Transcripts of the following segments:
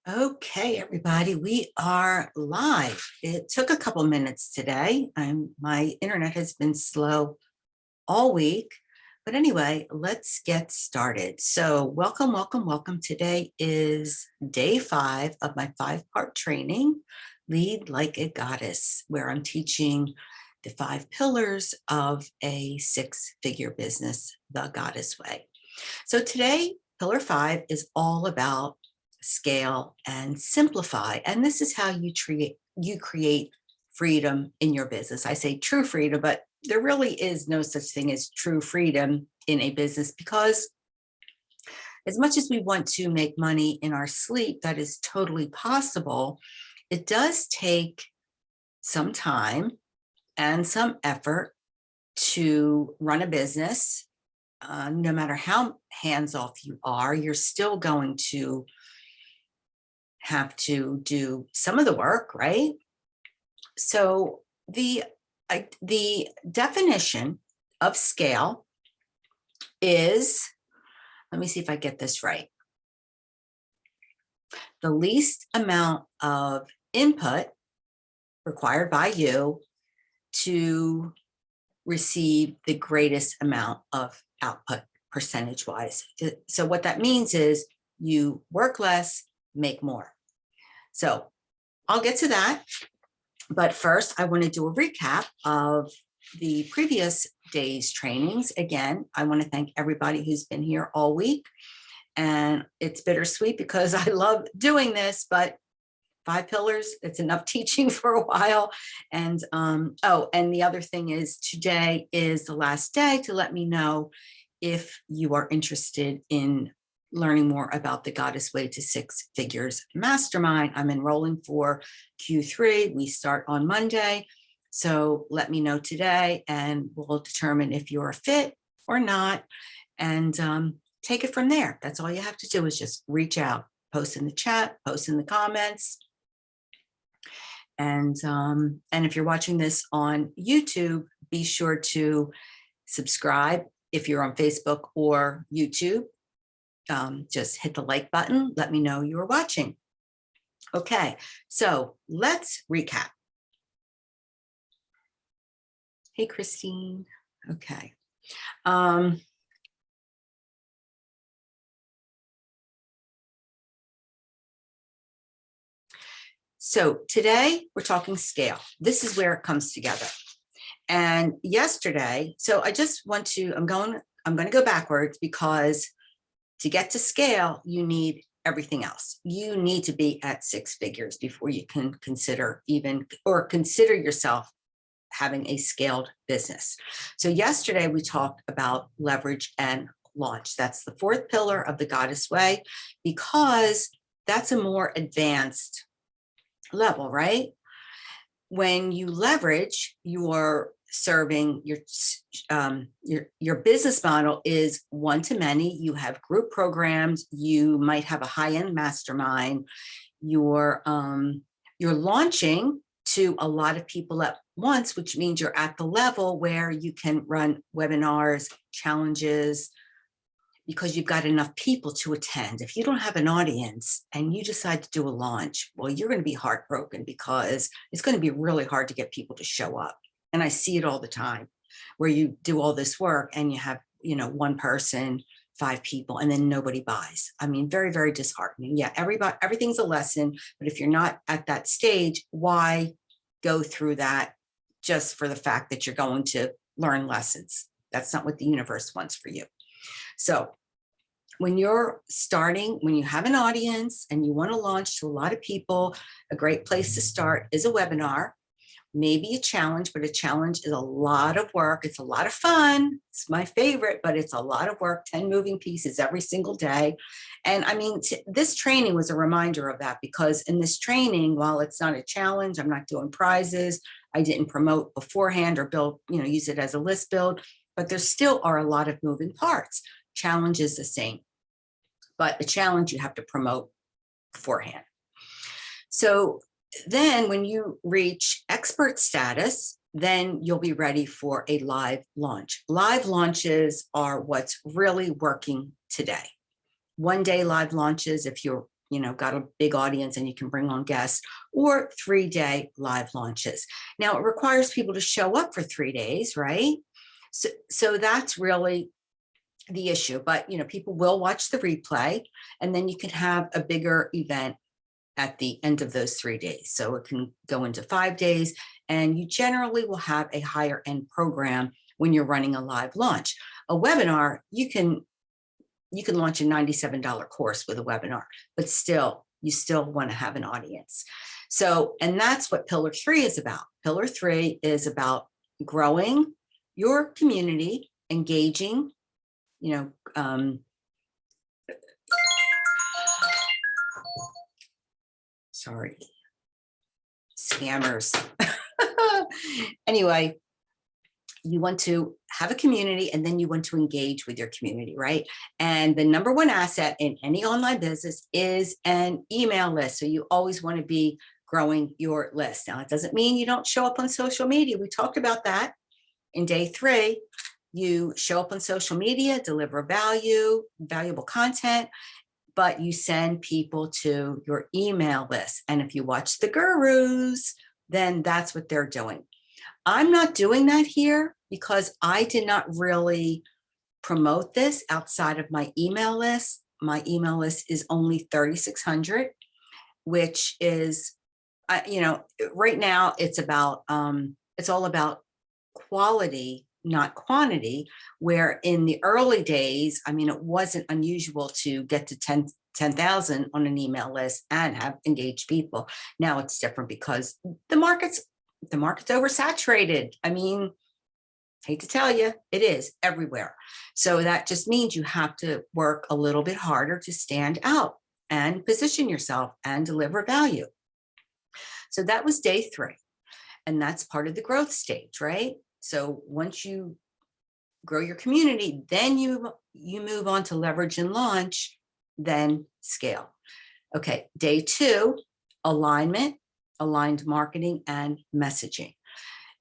Okay, everybody, we are live. It took a couple minutes today. My internet has been slow all week. But anyway, let's get started. So welcome, welcome, welcome. Today is day 5 of my 5-part training, Lead Like a Goddess, where I'm teaching the 5 pillars of a 6-figure business, the Goddess Way. So today, pillar 5 is all about scale and simplify. And this is how you create freedom in your business. I say true freedom, but there really is no such thing as true freedom in a business, because as much as we want to make money in our sleep, that is totally possible. It does take some time and some effort to run a business. No matter how hands-off you are, you're still going to have to do some of the work, right? So the definition of scale is, let me see if I get this right, the least amount of input required by you to receive the greatest amount of output percentage-wise. So what that means is you work less, make more. So I'll get to that. But first, I want to do a recap of the previous day's trainings. Again, I want to thank everybody who's been here all week. And it's bittersweet because I love doing this, but 5 pillars, it's enough teaching for a while. And and the other thing is, today is the last day to let me know if you are interested in learning more about the Goddess Way to 6 Figures Mastermind. I'm enrolling for Q3. We start on Monday. So let me know today and we'll determine if you're a fit or not, and take it from there. That's all you have to do, is just reach out, post in the chat, post in the comments. And if you're watching this on YouTube, be sure to subscribe. If you're on Facebook or YouTube, just hit the like button. Let me know you are watching. Okay, so let's recap. Hey, Christine. Okay. So today we're talking scale. This is where it comes together. And yesterday, so I just want to, I'm going to go backwards, because to get to scale, you need everything else. You need to be at 6 figures before you can consider yourself having a scaled business. So yesterday we talked about leverage and launch. That's the 4th pillar of the Goddess Way, because that's a more advanced level, right? When you leverage, you're serving your business model is one-to-many. You have group programs. You might have a high-end mastermind. You're launching to a lot of people at once, which means you're at the level where you can run webinars, challenges, because you've got enough people to attend. If you don't have an audience and you decide to do a launch, well, you're going to be heartbroken, because it's going to be really hard to get people to show up. And I see it all the time, where you do all this work and you have, 1 person, 5 people, and then nobody buys. I mean, very, very disheartening. Yeah, everything's a lesson, but if you're not at that stage, why go through that just for the fact that you're going to learn lessons? That's not what the universe wants for you. So when you're starting, when you have an audience and you want to launch to a lot of people, a great place to start is a webinar, maybe a challenge, but a challenge is a lot of work. It's a lot of fun. It's my favorite, but it's a lot of work, 10 moving pieces every single day. And I mean, this training was a reminder of that, because in this training, while it's not a challenge, I'm not doing prizes, I didn't promote beforehand or build, use it as a list build, but there still are a lot of moving parts. Challenge is the same, but a challenge you have to promote beforehand. So then when you reach expert status, then you'll be ready for a live launch. Live launches are what's really working today. 1-day live launches, if you're got a big audience and you can bring on guests, or 3-day live launches. Now it requires people to show up for 3 days, right? So that's really the issue, but people will watch the replay, and then you can have a bigger event at the end of those 3 days. So it can go into 5 days, and you generally will have a higher end program when you're running a live launch. A webinar, you can launch a $97 course with a webinar, but you still want to have an audience. So, and that's what Pillar 3 is about. Pillar 3 is about growing your community, engaging, sorry, scammers. Anyway, you want to have a community, and then you want to engage with your community, right? And the number one asset in any online business is an email list. So you always want to be growing your list. Now, it doesn't mean you don't show up on social media. We talked about that in day 3. You show up on social media, deliver valuable content, but you send people to your email list. And if you watch the gurus, then that's what they're doing. I'm not doing that here because I did not really promote this outside of my email list. My email list is only 3,600, which is, right now it's all about quality, not quantity, where in the early days, it wasn't unusual to get to 10,000 on an email list and have engaged people. Now it's different because the market's oversaturated. Hate to tell you, it is everywhere. So that just means you have to work a little bit harder to stand out and position yourself and deliver value. So that was day 3. And that's part of the growth stage, right? So once you grow your community, then you move on to leverage and launch, then scale. Okay, day 2, alignment, aligned marketing and messaging.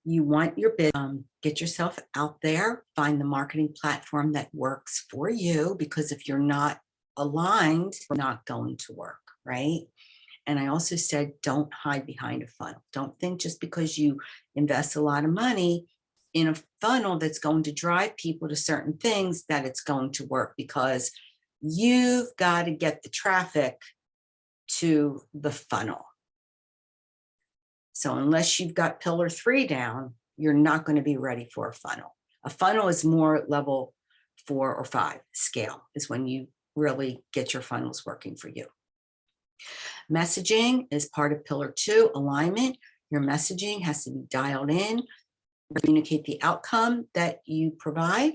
You want your business, get yourself out there, find the marketing platform that works for you, because if you're not aligned, it's not going to work, right? And I also said, don't hide behind a funnel. Don't think just because you invest a lot of money in a funnel that's going to drive people to certain things that it's going to work, because you've got to get the traffic to the funnel. So unless you've got pillar 3 down, you're not going to be ready for a funnel. A funnel is more level 4 or 5. Scale is when you really get your funnels working for you. Messaging is part of pillar 2, alignment. Your messaging has to be dialed in, communicate the outcome that you provide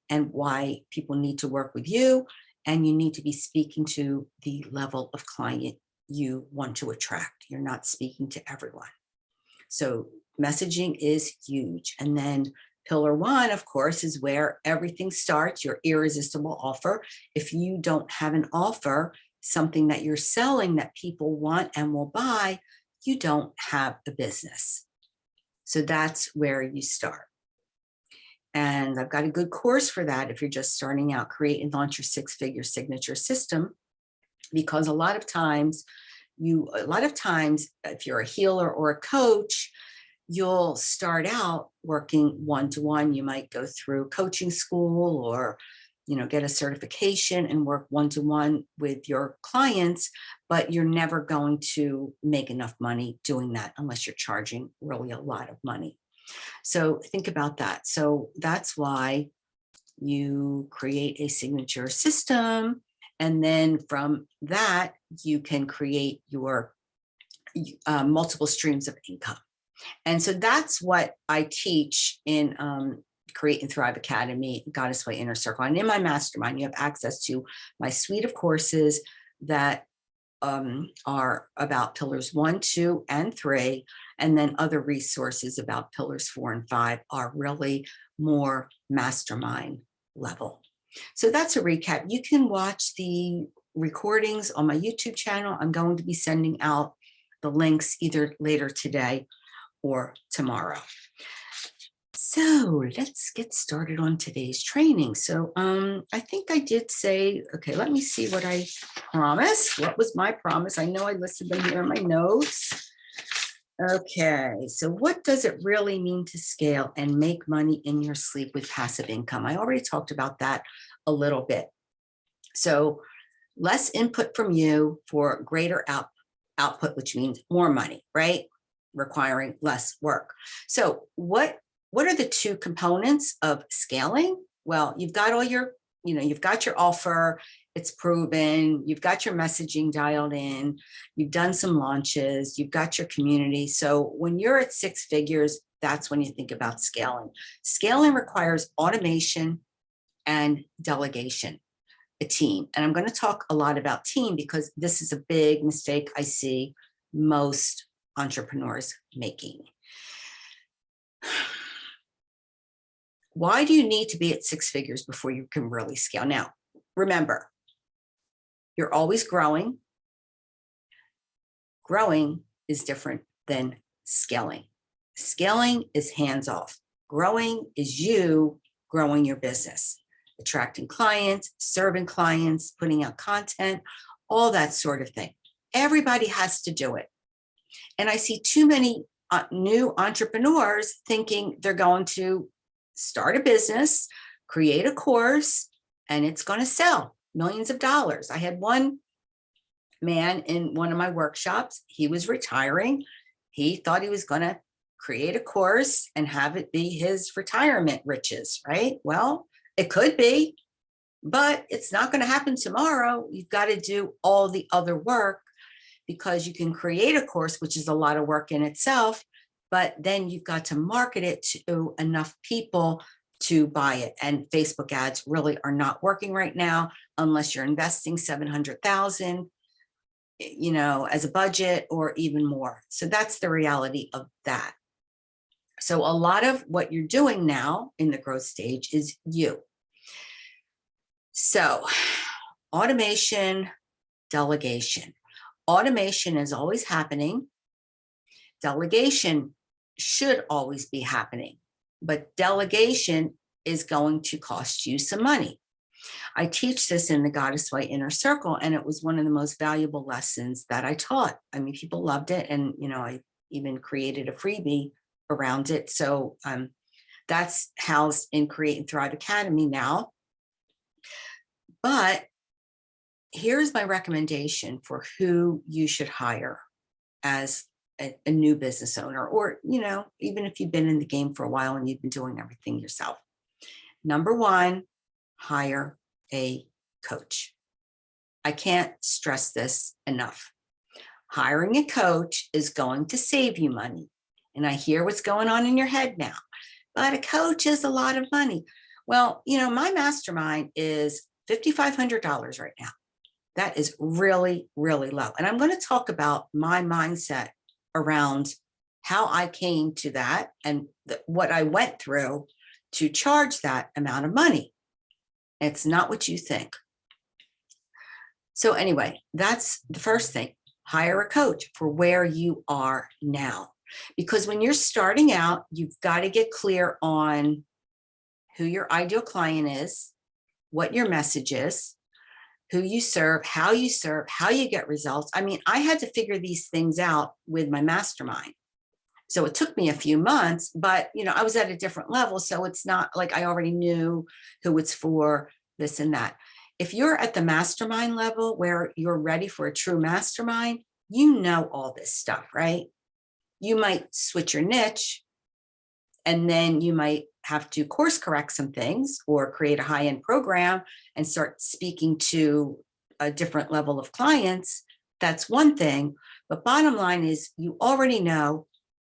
and why people need to work with you. And you need to be speaking to the level of client you want to attract. You're not speaking to everyone. So messaging is huge. And then pillar 1, of course, is where everything starts, your irresistible offer. If you don't have an offer, something that you're selling that people want and will buy, you don't have a business. So that's where you start. And I've got a good course for that if you're just starting out. Create and launch your 6-figure signature system, because a lot of times, if you're a healer or a coach, you'll start out working one-to-one. You might go through coaching school or get a certification and work one-to-one with your clients, but you're never going to make enough money doing that unless you're charging really a lot of money. So think about that. So that's why you create a signature system. And then from that, you can create your multiple streams of income. And so that's what I teach in Create and Thrive Academy, Goddess Way Inner Circle. And in my mastermind, you have access to my suite of courses that are about pillars 1, 2, and 3. And then other resources about pillars 4 and 5 are really more mastermind level. So that's a recap. You can watch the recordings on my YouTube channel. I'm going to be sending out the links either later today or tomorrow. So let's get started on today's training. So I think I did say, okay, let me see what I promised. What was my promise? I know I listed them here in my notes. Okay, so what does it really mean to scale and make money in your sleep with passive income? I already talked about that a little bit. So less input from you for greater output, which means more money, right? Requiring less work. So what are the two components of scaling? Well, you've got all your, you've got your offer, it's proven, you've got your messaging dialed in, you've done some launches, you've got your community. So when you're at six figures, that's when you think about scaling. Scaling requires automation and delegation, a team. And I'm going to talk a lot about team because this is a big mistake I see most entrepreneurs making. Why do you need to be at six figures before you can really scale? Now, remember, you're always growing. Growing is different than scaling. Scaling is hands off. Growing is you growing your business, attracting clients, serving clients, putting out content, all that sort of thing. Everybody has to do it. And I see too many new entrepreneurs thinking they're going to start a business, create a course, and it's going to sell millions of dollars. I had one man in one of my workshops. He was retiring. He thought he was going to create a course and have it be his retirement riches, right? Well, it could be, but it's not going to happen tomorrow. You've got to do all the other work because you can create a course, which is a lot of work in itself, but then you've got to market it to enough people to buy it. And Facebook ads really are not working right now unless you're investing $700,000, as a budget or even more. So that's the reality of that. So a lot of what you're doing now in the growth stage is you. So automation, delegation. Automation is always happening. Delegation should always be happening, but delegation is going to cost you some money. I teach this in the Goddess Way Inner Circle, and it was one of the most valuable lessons that I taught. I mean, people loved it. And, I even created a freebie around it. So that's housed in Create and Thrive Academy now. But here's my recommendation for who you should hire as a new business owner, or, even if you've been in the game for a while and you've been doing everything yourself. Number one, hire a coach. I can't stress this enough. Hiring a coach is going to save you money. And I hear what's going on in your head now, but a coach is a lot of money. Well, my mastermind is $5,500 right now. That is really, really low. And I'm going to talk about my mindset around how I came to that and what I went through to charge that amount of money. It's not what you think. So anyway, that's the first thing. Hire a coach for where you are now. Because when you're starting out, you've got to get clear on who your ideal client is, what your message is, who you serve, how you get results. I mean, I had to figure these things out with my mastermind. So it took me a few months, but I was at a different level. So it's not like I already knew who it's for, this and that. If you're at the mastermind level where you're ready for a true mastermind, you know all this stuff, right? You might switch your niche, and then you might have to course correct some things or create a high-end program and start speaking to a different level of clients. That's one thing. But bottom line is you already know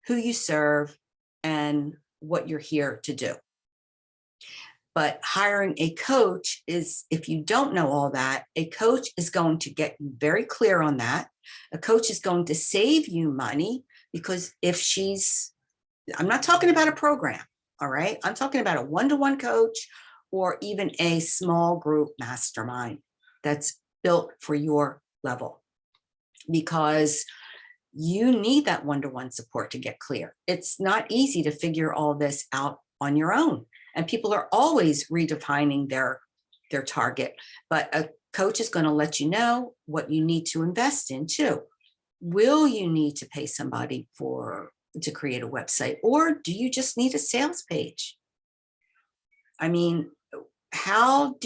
who you serve and what you're here to do. But hiring a coach is, if you don't know all that, a coach is going to get you very clear on that. A coach is going to save you money because I'm not talking about a program, all right? I'm talking about a one-to-one coach or even a small group mastermind that's built for your level, because you need that one-to-one support to get clear. It's not easy to figure all this out on your own. And people are always redefining their target, but a coach is going to let you know what you need to invest in too. Will you need to pay somebody to create a website, or do you just need a sales page? I mean, how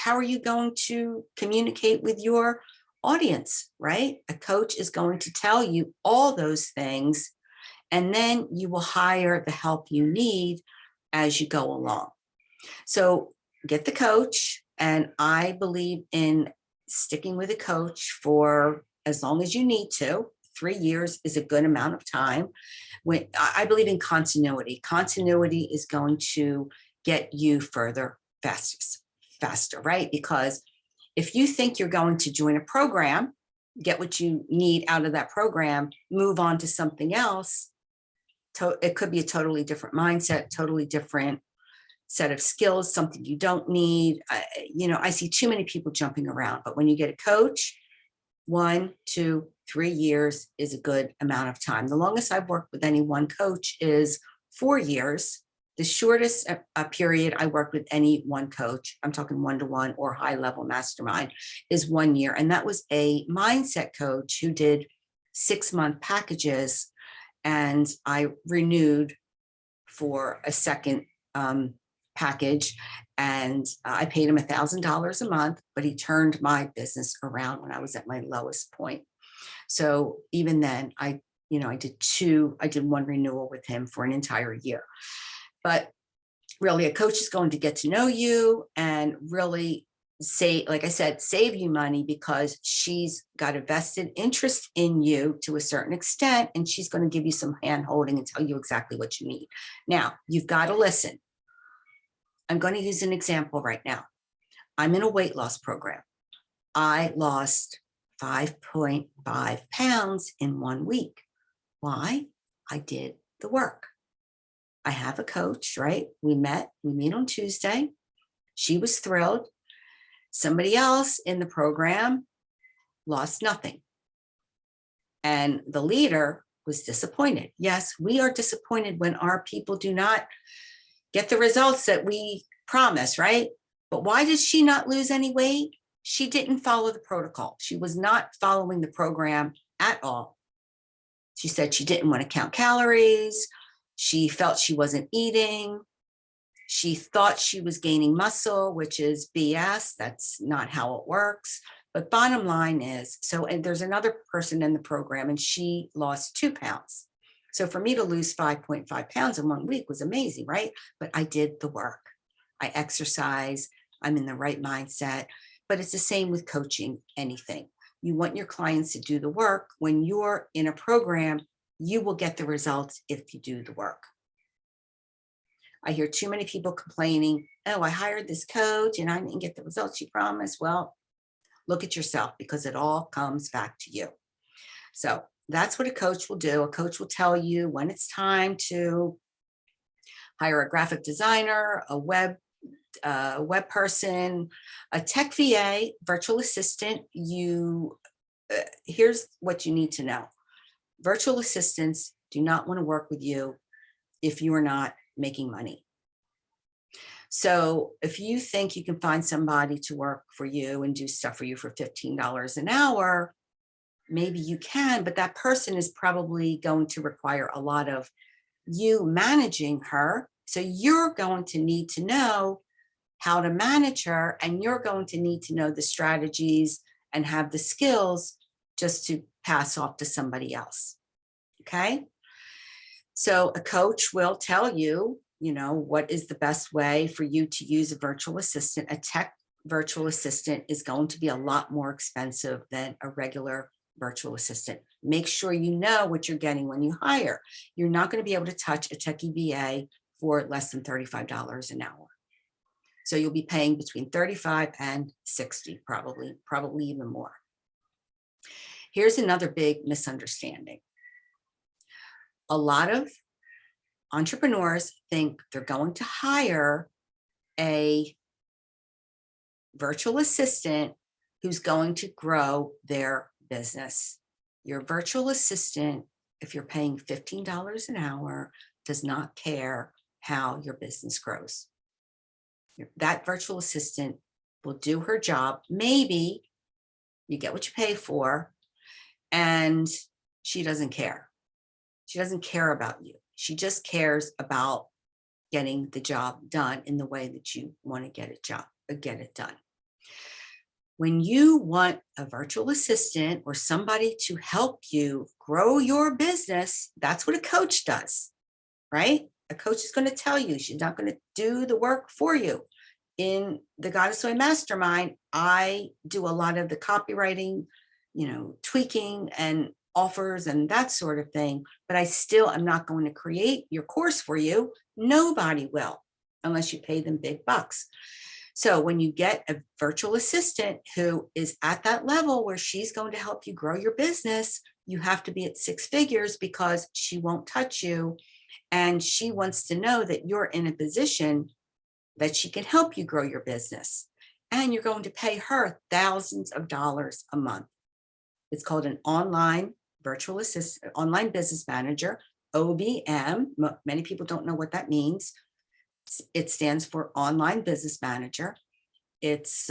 are you going to communicate with your audience, right? A coach is going to tell you all those things, and then you will hire the help you need as you go along. So get the coach, and I believe in sticking with a coach for as long as you need to. 3 years is a good amount of time. When I believe in continuity. Continuity is going to get you further faster, right? Because if you think you're going to join a program, get what you need out of that program, move on to something else, it could be a totally different mindset, totally different set of skills, something you don't need. I see too many people jumping around, but when you get a coach, 1, 2, 3 years is a good amount of time. The longest I've worked with any one coach is 4 years. The shortest period I worked with any one coach, I'm talking one-to-one or high-level mastermind, is 1 year. And that was a mindset coach who did 6-month packages, and I renewed for a second package, and I paid him $1,000 a month, but he turned my business around when I was at my lowest point. So even then, I did one renewal with him for an entire year. But really, a coach is going to get to know you and really like I said, save you money, because she's got a vested interest in you to a certain extent, and she's going to give you some hand holding and tell you exactly what you need. Now, you've got to listen. I'm going to use an example right now. I'm in a weight loss program. I lost 5.5 pounds in 1 week. Why? I did the work. I have a coach, right? We meet on Tuesday. She was thrilled. Somebody else in the program lost nothing. And the leader was disappointed. Yes, we are disappointed when our people do not get the results that we promise, right? But why did she not lose any weight? She didn't follow the protocol. She was not following the program at all. She said she didn't want to count calories. She felt she wasn't eating. She thought she was gaining muscle, which is BS. That's not how it works. But bottom line is, and there's another person in the program, and she lost 2 pounds. So for me to lose 5.5 pounds in 1 week was amazing, right? But I did the work. I exercise. I'm in the right mindset. But it's the same with coaching anything. You want your clients to do the work. When you're in a program, you will get the results if you do the work. I hear too many people complaining, oh, I hired this coach and I didn't get the results she promised. Well, look at yourself, because it all comes back to you. So that's what a coach will do. A coach will tell you when it's time to hire a graphic designer, a web person, a tech VA, virtual assistant. Here's what you need to know. Virtual assistants do not want to work with you if you are not making money. So if you think you can find somebody to work for you and do stuff for you for $15 an hour, maybe you can, but that person is probably going to require a lot of you managing her. So you're going to need to know how to manage her, and you're going to need to know the strategies and have the skills just to pass off to somebody else. Okay. So a coach will tell you, what is the best way for you to use a virtual assistant. A tech virtual assistant is going to be a lot more expensive than a regular virtual assistant. Make sure you know what you're getting when you hire. You're not going to be able to touch a techie VA for less than $35 an hour. So you'll be paying between $35 and $60, probably even more. Here's another big misunderstanding. A lot of entrepreneurs think they're going to hire a virtual assistant who's going to grow their business. Your virtual assistant, if you're paying $15 an hour, does not care how your business grows. That virtual assistant will do her job. Maybe you get what you pay for, and she doesn't care. She doesn't care about you. She just cares about getting the job done in the way that you want to get it done. When you want a virtual assistant or somebody to help you grow your business, that's what a coach does, right? A coach is going to tell you. She's not going to do the work for you. In the Goddess Way Mastermind, I do a lot of the copywriting, tweaking and offers and that sort of thing, but I still am not going to create your course for you. Nobody will, unless you pay them big bucks. So when you get a virtual assistant who is at that level where she's going to help you grow your business, you have to be at 6 figures, because she won't touch you. And she wants to know that you're in a position that she can help you grow your business. And you're going to pay her thousands of dollars a month. It's called an online virtual assistant, online business manager, OBM. Many people don't know what that means. It stands for online business manager. It's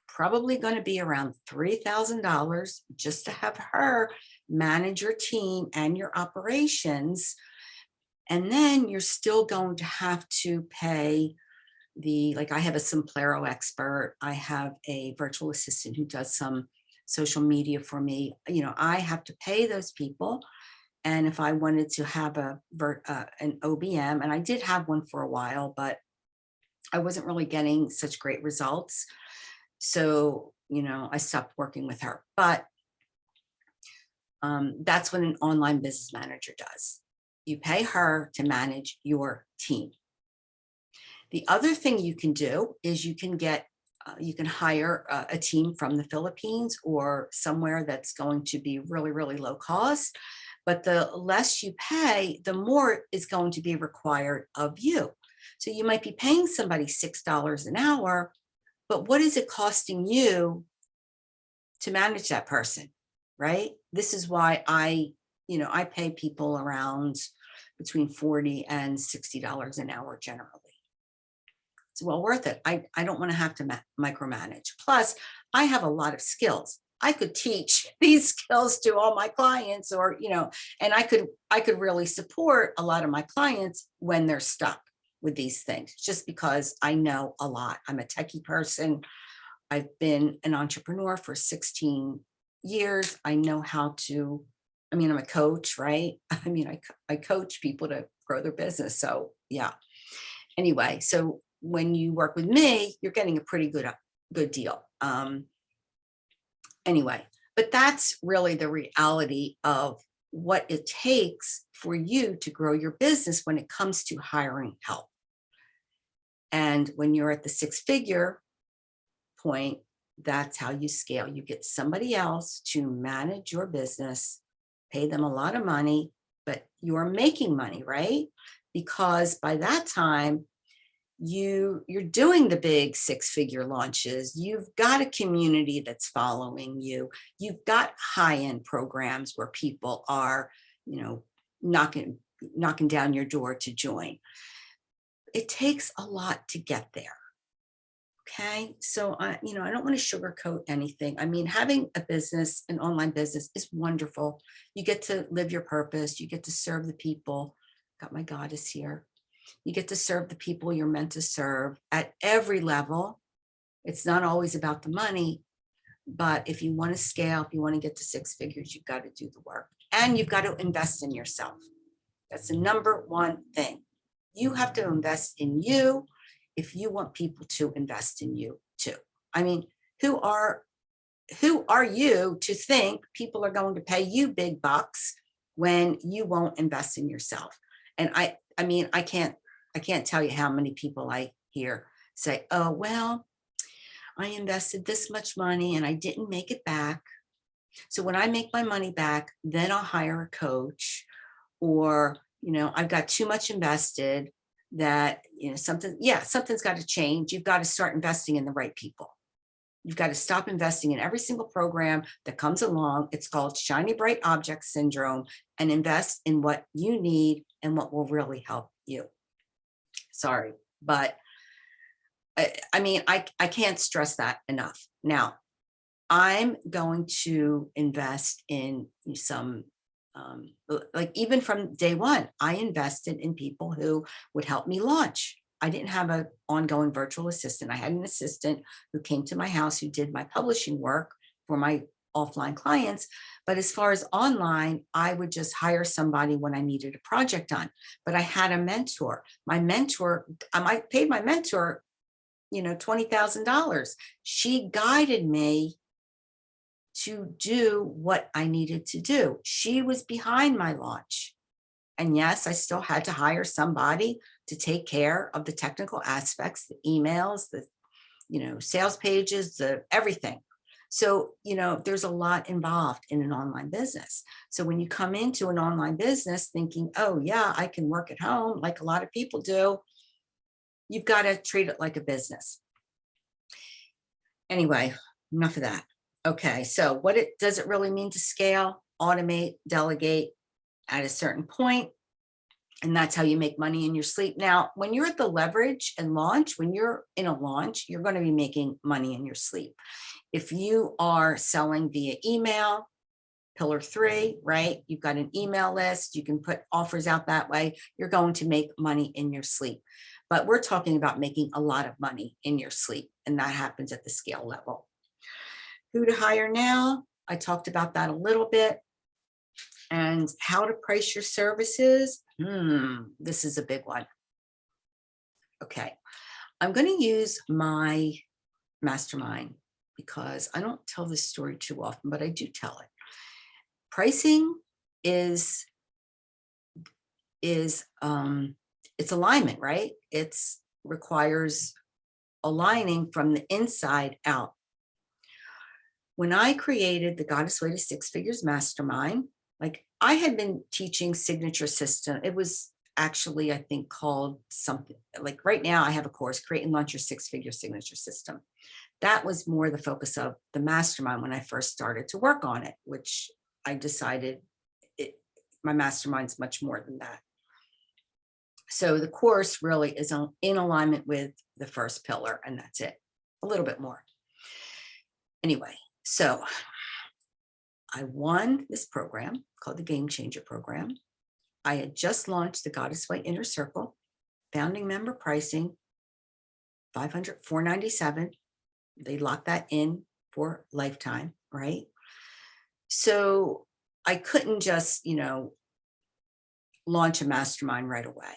probably going to be around $3,000 just to have her manage your team and your operations. And then you're still going to have to pay like I have a Simplero expert. I have a virtual assistant who does some social media for me. I have to pay those people. And if I wanted to have an OBM, and I did have one for a while, but I wasn't really getting such great results. So, I stopped working with her. But that's what an online business manager does. You pay her to manage your team. The other thing you can do is you can hire a team from the Philippines or somewhere that's going to be really, really low cost. But the less you pay, the more is going to be required of you. So you might be paying somebody $6 an hour, but what is it costing you to manage that person, right? This is why I pay people around between $40 and $60 an hour generally. It's well worth it. I don't want to have to micromanage. Plus, I have a lot of skills. I could teach these skills to all my clients, or, and I could really support a lot of my clients when they're stuck with these things, just because I know a lot. I'm a techie person. I've been an entrepreneur for 16 years. I know how to, I'm a coach, right? I coach people to grow their business. So yeah. Anyway, so when you work with me, you're getting a pretty good deal. Anyway, but that's really the reality of what it takes for you to grow your business when it comes to hiring help. And when you're at the 6-figure point, that's how you scale. You get somebody else to manage your business, pay them a lot of money, but you're making money, right? Because by that time, you're doing the big 6-figure launches. You've got a community that's following you. You've got high-end programs where people are, knocking down your door to join. It takes a lot to get there. Okay. So I don't want to sugarcoat anything. Having a business, an online business, is wonderful. You get to live your purpose. You get to serve the people. Got my goddess here. You get to serve the people you're meant to serve at every level. It's not always about the money, but if you want to scale, if you want to get to 6 figures, you've got to do the work, and you've got to invest in yourself. That's the number one thing. You have to invest in you if you want people to invest in you too. Who are you to think people are going to pay you big bucks when you won't invest in yourself? And I can't tell you how many people I hear say, oh, well, I invested this much money and I didn't make it back. So when I make my money back, then I'll hire a coach, or, I've got too much invested that, something's got to change. You've got to start investing in the right people. You've got to stop investing in every single program that comes along. It's called shiny bright object syndrome, and invest in what you need and what will really help you. Sorry, but I mean, I can't stress that enough. Now, I'm going to invest in some, like even from day one, I invested in people who would help me launch. I didn't have an ongoing virtual assistant. I had an assistant who came to my house who did my publishing work for my offline clients. But as far as online, I would just hire somebody when I needed a project done. But I had a mentor. My mentor, I paid my mentor, $20,000. She guided me to do what I needed to do. She was behind my launch. And yes, I still had to hire somebody to take care of the technical aspects, the emails, the, sales pages, the everything. So, there's a lot involved in an online business. So when you come into an online business thinking, oh yeah, I can work at home like a lot of people do, you've got to treat it like a business. Anyway, enough of that. Okay, so does it really mean to scale, automate, delegate at a certain point? And that's how you make money in your sleep. Now, when you're at the leverage and launch, when you're in a launch, you're going to be making money in your sleep. If you are selling via email, pillar 3, right? You've got an email list. You can put offers out that way. You're going to make money in your sleep. But we're talking about making a lot of money in your sleep. And that happens at the scale level. Who to hire now? I talked about that a little bit. And how to price your services. This is a big one. Okay. I'm going to use my mastermind because I don't tell this story too often, but I do tell it. Pricing is it's alignment, right? It's requires aligning from the inside out. When I created the Goddess Way to Six Figures Mastermind, like I had been teaching signature system. It was actually, I think, called something like right now I have a course, Create and Launch Your Six-Figure Signature System. That was more the focus of the mastermind when I first started to work on it, which I decided my mastermind's much more than that. So the course really is in alignment with the first pillar, and that's it, a little bit more. Anyway, so I won this program called the Game Changer program. I had just launched the Goddess Way Inner Circle, founding member pricing, $497. They locked that in for lifetime, right? So I couldn't just, launch a mastermind right away.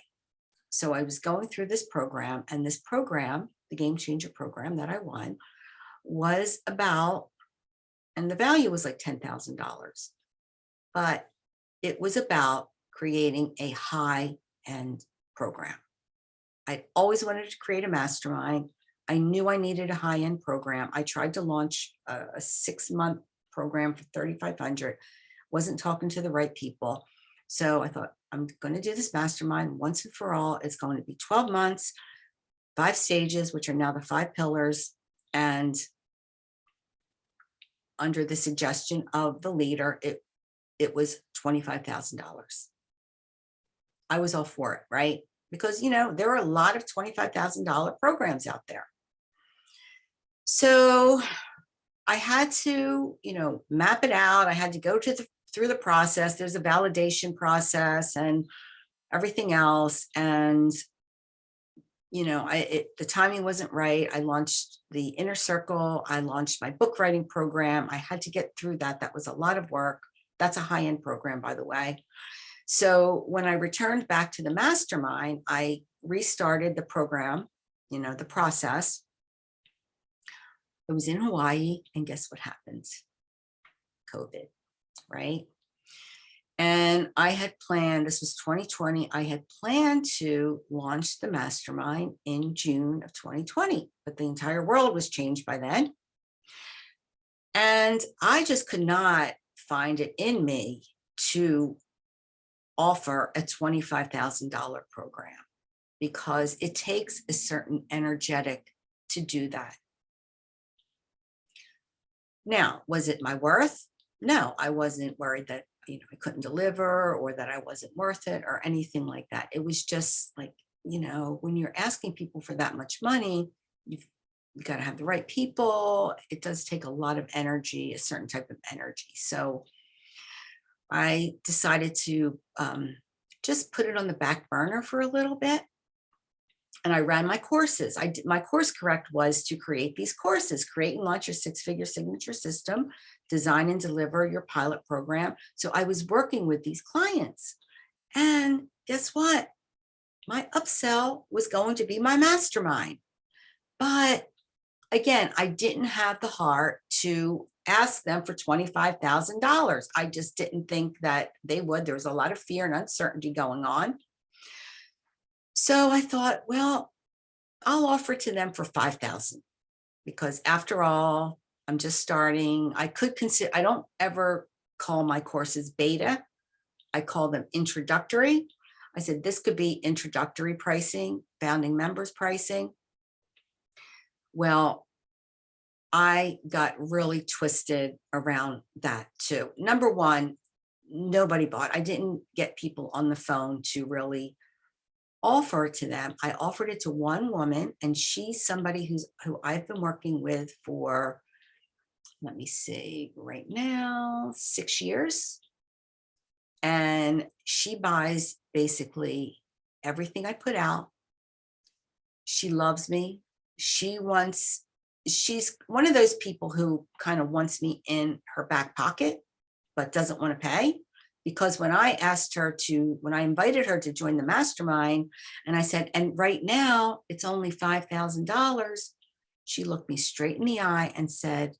So I was going through this program, and this program, the Game Changer program that I won, was about, and the value was like $10,000, but it was about creating a high-end program. I always wanted to create a mastermind. I knew I needed a high-end program. I tried to launch a 6-month program for $3,500, wasn't talking to the right people. So I thought, I'm going to do this mastermind once and for all. It's going to be 12 months, 5 stages, which are now the 5 pillars. And under the suggestion of the leader, it was $25,000. I was all for it, right? Because, there are a lot of $25,000 programs out there. So I had to, map it out. I had to go through the process. There's a validation process and everything else. And, the timing wasn't right. I launched the Inner Circle. I launched my book writing program. I had to get through that. That was a lot of work. That's a high-end program, by the way. So when I returned back to the mastermind, I restarted the program, the process. I was in Hawaii, and guess what happened? COVID, right? And I had planned, this was 2020, I had planned to launch the mastermind in June of 2020, but the entire world was changed by then. And I just could not find it in me to offer a $25,000 program because it takes a certain energetic to do that. Now, was it my worth? No, I wasn't worried that, I couldn't deliver or that I wasn't worth it or anything like that. It was just like, when you're asking people for that much money, you got to have the right people. It does take a lot of energy, a certain type of energy. So I decided to just put it on the back burner for a little bit. And I ran my courses. My course correct was to create these courses, create and launch your six-figure signature system, design and deliver your pilot program. So I was working with these clients. And guess what? My upsell was going to be my mastermind. But again, I didn't have the heart to ask them for $25,000. I just didn't think that they would. There was a lot of fear and uncertainty going on. So I thought, well, I'll offer it to them for $5,000 because after all, I'm just starting. I don't ever call my courses beta. I call them introductory. I said, this could be introductory pricing, founding members pricing. Well, I got really twisted around that too. Number one, nobody bought. I didn't get people on the phone to really offer it to them. I offered it to one woman, and she's somebody who I've been working with for, let me see, right now, 6 years. And she buys basically everything I put out. She loves me. She's one of those people who kind of wants me in her back pocket, but doesn't want to pay. Because when I invited her to join the mastermind, and I said, and right now it's only $5,000, she looked me straight in the eye and said,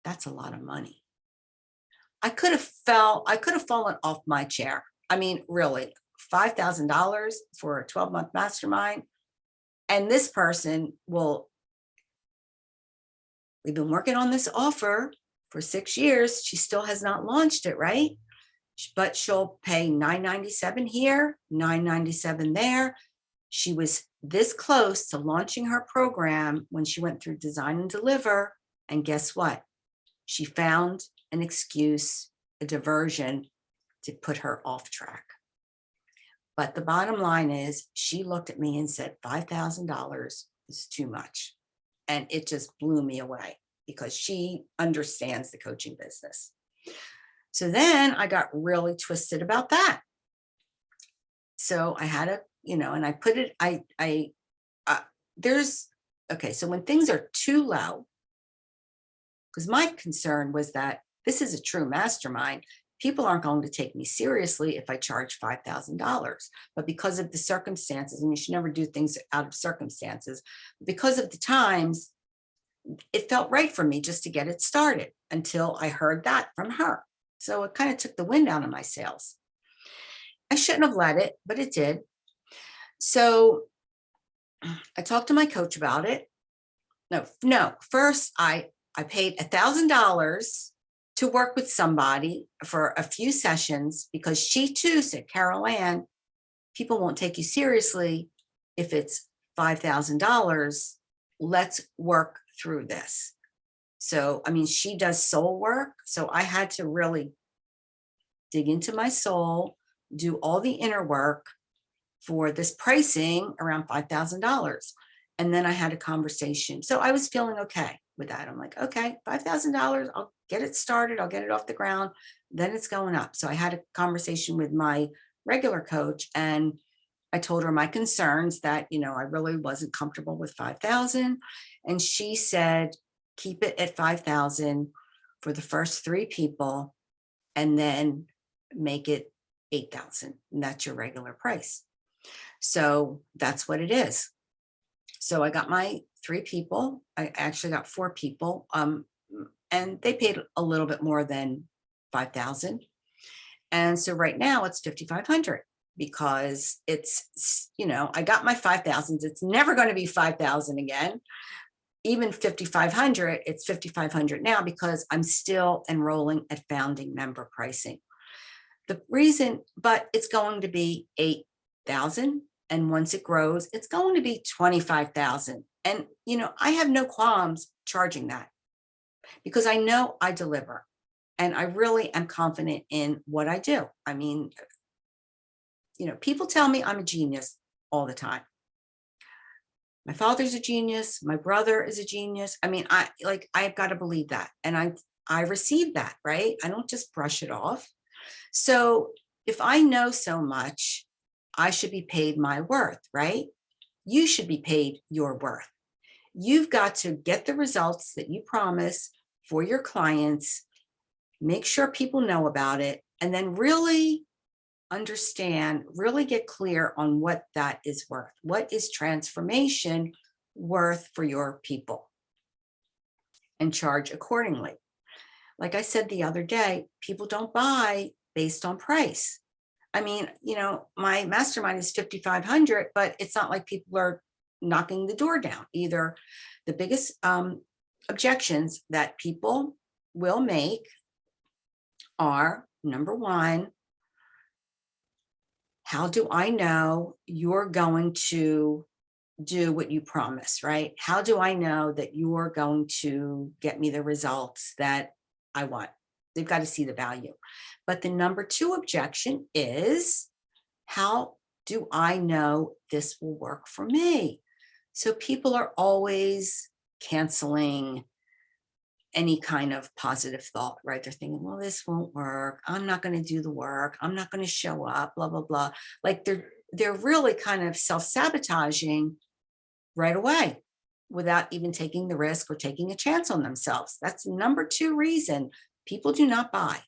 that's a lot of money. I could have fallen off my chair. I mean, really, $5,000 for a 12-month mastermind. And this person we've been working on this offer for 6 years. She still has not launched it, right? But she'll pay $997 here, $997 there. She was this close to launching her program when she went through design and deliver. And guess what? She found an excuse, a diversion to put her off track. But the bottom line is she looked at me and said, $5,000 is too much. And it just blew me away because she understands the coaching business. So then I got really twisted about that. So I had and I put it, so when things are too low, because my concern was that this is a true mastermind. People aren't going to take me seriously if I charge $5,000, but because of the circumstances, and you should never do things out of circumstances, because of the times, it felt right for me just to get it started until I heard that from her. So it kind of took the wind out of my sails. I shouldn't have let it, but it did. So I talked to my coach about it. No, first I paid $1,000 to work with somebody for a few sessions because she too said, Carol Ann, people won't take you seriously if it's $5,000. Let's work through this. So, I mean, she does soul work. So I had to really dig into my soul, do all the inner work for this pricing around $5,000. And then I had a conversation. So I was feeling okay with that. I'm like, okay, $5,000, I'll get it started. I'll get it off the ground. Then it's going up. So I had a conversation with my regular coach, and I told her my concerns that, I really wasn't comfortable with 5,000. And she said, keep it at 5,000 for the first 3 people, and then make it 8,000. And that's your regular price. So that's what it is. So I got my 3 people. I actually got 4 people, and they paid a little bit more than 5,000. And so right now it's 5,500 because it's, I got my 5,000s. It's never going to be 5,000 again. Even 5,500, it's 5,500 now because I'm still enrolling at founding member pricing. The reason, but it's going to be 8,000. And once it grows, it's going to be 25,000. And, I have no qualms charging that. because I know I deliver and I really am confident in what I do. I mean, people tell me I'm a genius all the time. My father's a genius. My brother is a genius. I mean, I've got to believe that. And I receive that, right? I don't just brush it off. So if I know so much, I should be paid my worth, right? You should be paid your worth. You've got to get the results that you promise for your clients, make sure people know about it, and then really understand, really get clear on what that is worth. What is transformation worth for your people? And charge accordingly. Like I said the other day, people don't buy based on price. I mean, my mastermind is 5,500, but it's not like people are knocking the door down either. The biggest objections that people will make are, number one, how do I know you're going to do what you promise, right? How do I know that you're going to get me the results that I want? They've got to see the value. But the number two objection is, how do I know this will work for me? So people are always canceling any kind of positive thought, right? They're thinking, well, this won't work. I'm not going to do the work. I'm not going to show up, blah, blah, blah. Like they're really kind of self-sabotaging right away without even taking the risk or taking a chance on themselves. That's the number two reason people do not buy.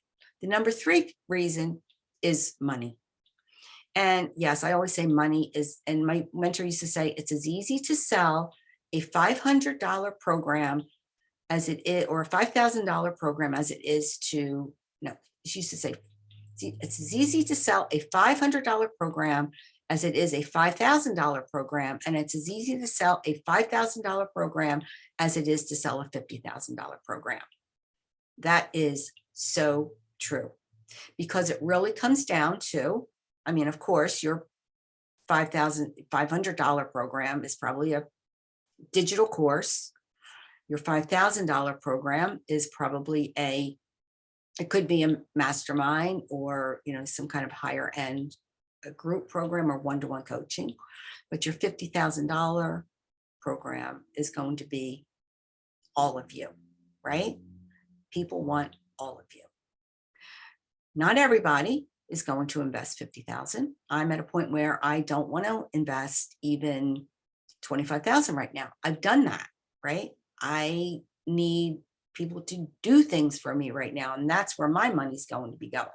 The number three reason is money. And yes, I always say money is, and my mentor used to say, it's as easy to sell a $500 program as it is, or a $5,000 program as it is to, no, she used to say, it's as easy to sell a $500 program as it is a $5,000 program. And it's as easy to sell a $5,000 program as it is to sell a $50,000 program. That is so true, because it really comes down to, I mean, of course, your $500 program is probably a digital course. Your $5,000 program is probably it could be a mastermind or, some kind of higher end group program or one-to-one coaching. But your $50,000 program is going to be all of you, right? People want all of you. Not everybody is going to invest $50,000. I'm at a point where I don't want to invest even $25,000 right now. I've done that, right? I need people to do things for me right now, and that's where my money's going to be going.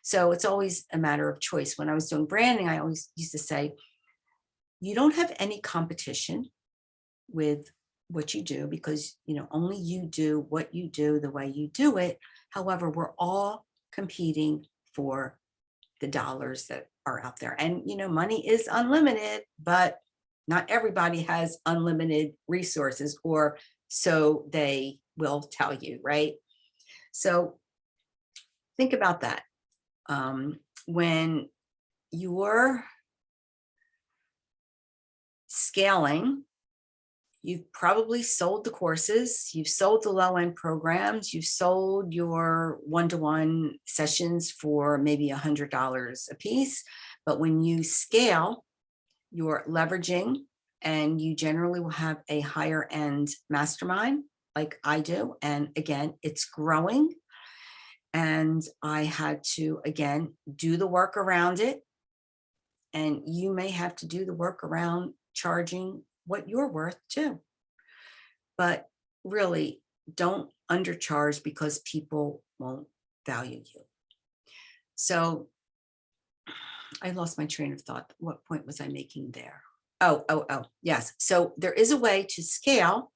So it's always a matter of choice. When I was doing branding, I always used to say, you don't have any competition with what you do, because only you do what you do the way you do it. However, we're all competing for the dollars that are out there. And money is unlimited, but not everybody has unlimited resources, or so they will tell you, right? So think about that. When you're scaling, you've probably sold the courses, you've sold the low-end programs, you've sold your one-to-one sessions for maybe $100 a piece. But when you scale, you're leveraging, and you generally will have a higher end mastermind like I do. And again, it's growing. And I had to, again, do the work around it. And you may have to do the work around charging what you're worth too. But really, don't undercharge because people won't value you. So I lost my train of thought. What point was I making there? Oh, yes. So there is a way to scale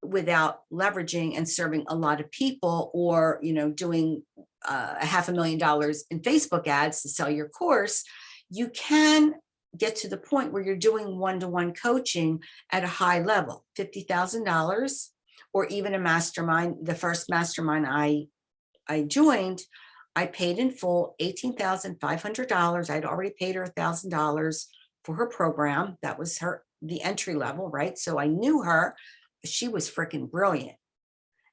without leveraging and serving a lot of people, or, doing $500,000 in Facebook ads to sell your course. You can get to the point where you're doing one-to-one coaching at a high level, $50,000, or even a mastermind. The first mastermind I joined, I paid in full $18,500. I'd already paid her $1,000 for her program. That was the entry level, right? So I knew her. She was freaking brilliant.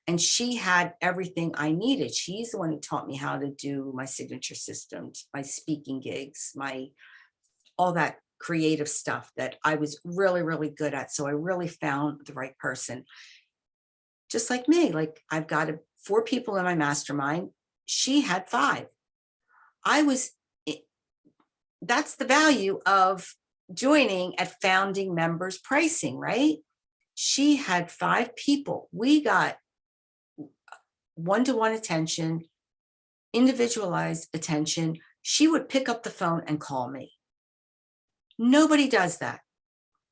And she had everything I needed. She's the one who taught me how to do my signature systems, my speaking gigs, my all that creative stuff that I was really, really good at. So I really found the right person. Just like me, like I've got 4 people in my mastermind. She had 5. I was, that's the value of joining at founding members pricing, right? She had 5 people. We got one-to-one attention, individualized attention. She would pick up the phone and call me. Nobody does that.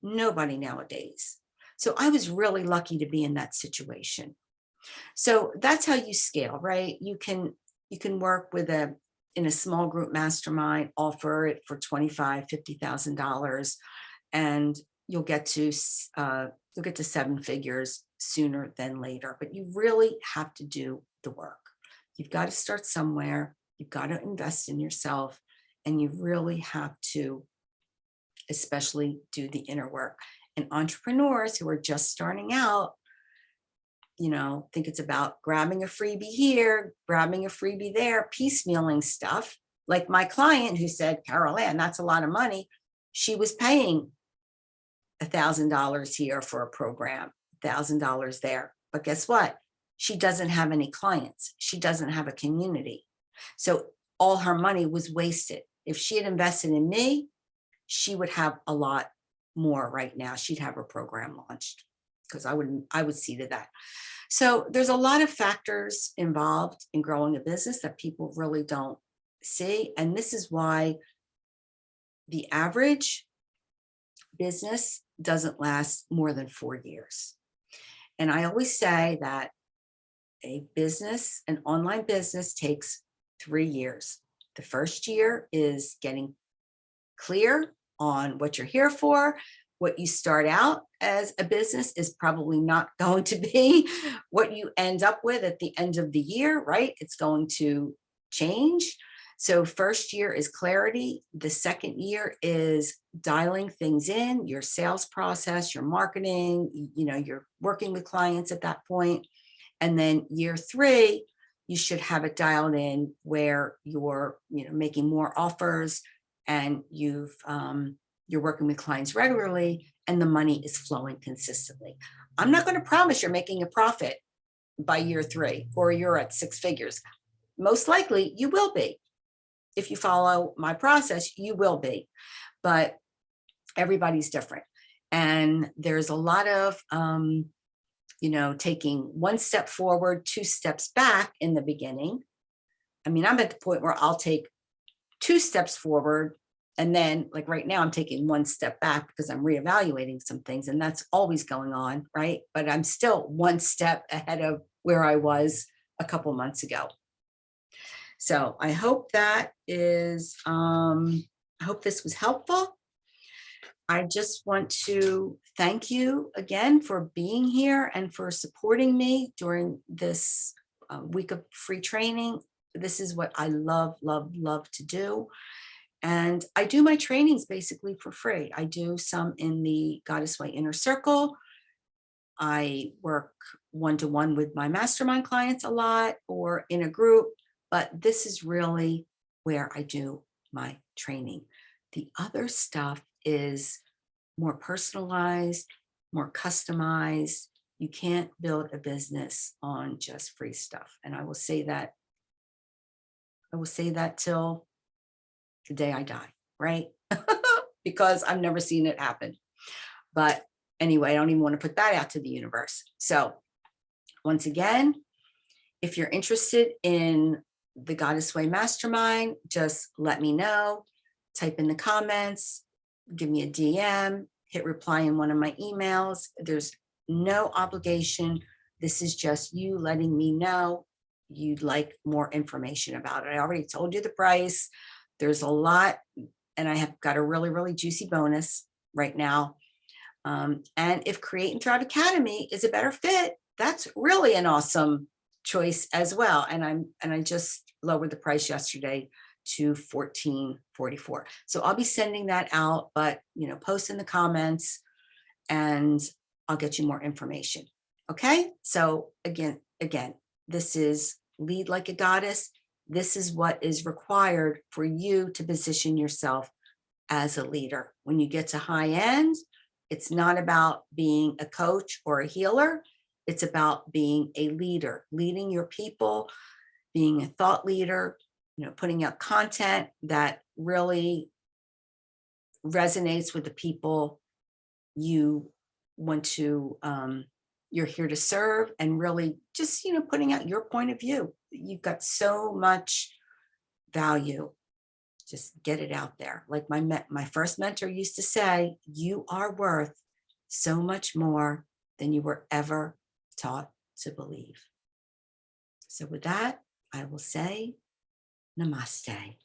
Nobody nowadays. So I was really lucky to be in that situation. So that's how you scale, right? You can work with in a small group mastermind, offer it for $25,000, $50,000, and you'll get to 7 figures sooner than later. But you really have to do the work. You've got to start somewhere. You've got to invest in yourself, and you really have to especially do the inner work. And entrepreneurs who are just starting out, think it's about grabbing a freebie here, grabbing a freebie there, piecemealing stuff. Like my client who said, Carol Ann, that's a lot of money. She was paying $1,000 here for a program, $1,000 there. But guess what? She doesn't have any clients. She doesn't have a community. So all her money was wasted. If she had invested in me, she would have a lot more right now. She'd have her program launched, because I would see to that. So there's a lot of factors involved in growing a business that people really don't see. And this is why the average business doesn't last more than 4 years. And I always say that an online business takes 3 years. The first year is getting clear on what you're here for. What you start out as a business is probably not going to be what you end up with at the end of the year, right? It's going to change. So first year is clarity. The second year is dialing things in, your sales process, your marketing, you're working with clients at that point. And then year 3, you should have it dialed in where you're, making more offers, and you're working with clients regularly, and the money is flowing consistently. I'm not going to promise you're making a profit by year 3 or you're at 6 figures. Most likely you will be. If you follow my process, you will be, but everybody's different. And there's a lot of, taking 1 step forward, 2 steps back in the beginning. I mean, I'm at the point where I'll take 2 steps forward, and then like right now I'm taking 1 step back because I'm reevaluating some things, and that's always going on, right? But I'm still 1 step ahead of where I was a couple months ago. So I hope I hope this was helpful. I just want to thank you again for being here and for supporting me during this week of free training. This is what I love, love, love to do. And I do my trainings basically for free. I do some in the Goddess Way Inner Circle. I work one-to-one with my mastermind clients a lot, or in a group, but this is really where I do my training. The other stuff is more personalized, more customized. You can't build a business on just free stuff. And I will say that till the day I die, right? Because I've never seen it happen. But anyway, I don't even want to put that out to the universe. So once again, if you're interested in the Goddess Way Mastermind, just let me know. Type in the comments, give me a DM, hit reply in one of my emails. There's no obligation. This is just you letting me know you'd like more information about it. I already told you the price. There's a lot, and I have got a really, really juicy bonus right now. And if Create and Thrive Academy is a better fit, that's really an awesome choice as well. And I just lowered the price yesterday to $14.44. So I'll be sending that out, but post in the comments and I'll get you more information. Okay. So again, again, this is lead like a goddess. This is what is required for you to position yourself as a leader. When you get to high end, it's not about being a coach or a healer. It's about being a leader, leading your people, being a thought leader, putting out content that really resonates with the people you want to, you're here to serve, and really just, putting out your point of view. You've got so much value. Just get it out there. Like my first mentor used to say, you are worth so much more than you were ever taught to believe. So with that, I will say namaste.